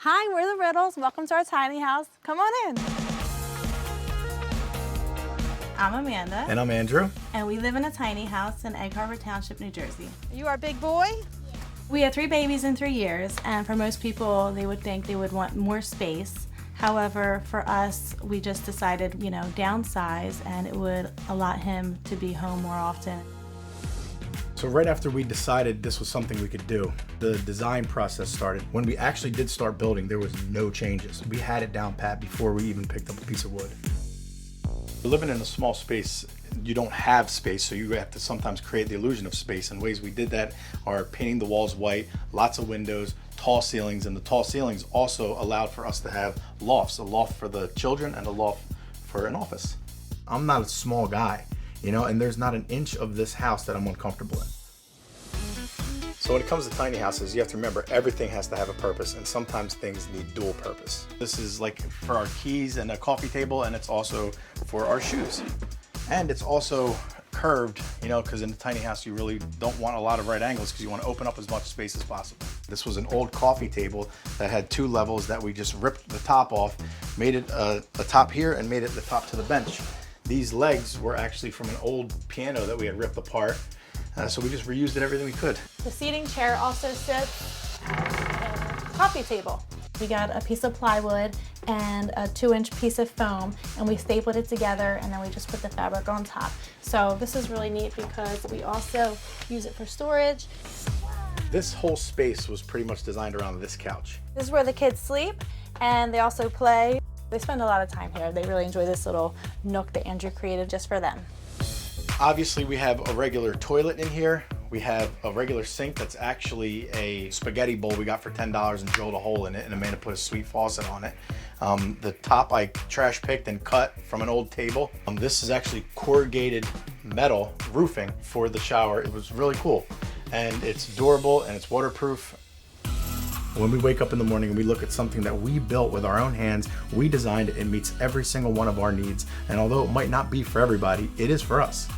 Hi, we're the Riddles. Welcome to our tiny house. Come on in. I'm Amanda. And I'm Andrew. And we live in a tiny house in Egg Harbor Township, New Jersey. You are a big boy? We had 3 babies in 3 years, and for most people, they would think they would want more space. However, for us, we just decided, downsize, and it would allow him to be home more often. So right after we decided this was something we could do, the design process started. When we actually did start building, there was no changes. We had it down pat before we even picked up a piece of wood. Living in a small space, you don't have space, so you have to sometimes create the illusion of space. And ways we did that are painting the walls white, lots of windows, tall ceilings, and the tall ceilings also allowed for us to have lofts, a loft for the children and a loft for an office. I'm not a small guy, and there's not an inch of this house that I'm uncomfortable in. So when it comes to tiny houses, you have to remember everything has to have a purpose, and sometimes things need dual purpose. This is like for our keys and a coffee table, and it's also for our shoes. And it's also curved, because in a tiny house you really don't want a lot of right angles because you want to open up as much space as possible. This was an old coffee table that had 2 levels that we just ripped the top off, made it the top here, and made it the top to the bench. These legs were actually from an old piano that we had ripped apart. So we just reused it everything we could. The seating chair also sits at a coffee table. We got a piece of plywood and a 2-inch piece of foam, and we stapled it together, and then we just put the fabric on top. So this is really neat because we also use it for storage. This whole space was pretty much designed around this couch. This is where the kids sleep, and they also play. They spend a lot of time here. They really enjoy this little nook that Andrew created just for them. Obviously, we have a regular toilet in here. We have a regular sink that's actually a spaghetti bowl we got for $10 and drilled a hole in it, and Amanda put a sweet faucet on it. The top I trash picked and cut from an old table. This is actually corrugated metal roofing for the shower. It was really cool, and it's durable and it's waterproof. When we wake up in the morning and we look at something that we built with our own hands, we designed it, it meets every single one of our needs. And although it might not be for everybody, it is for us.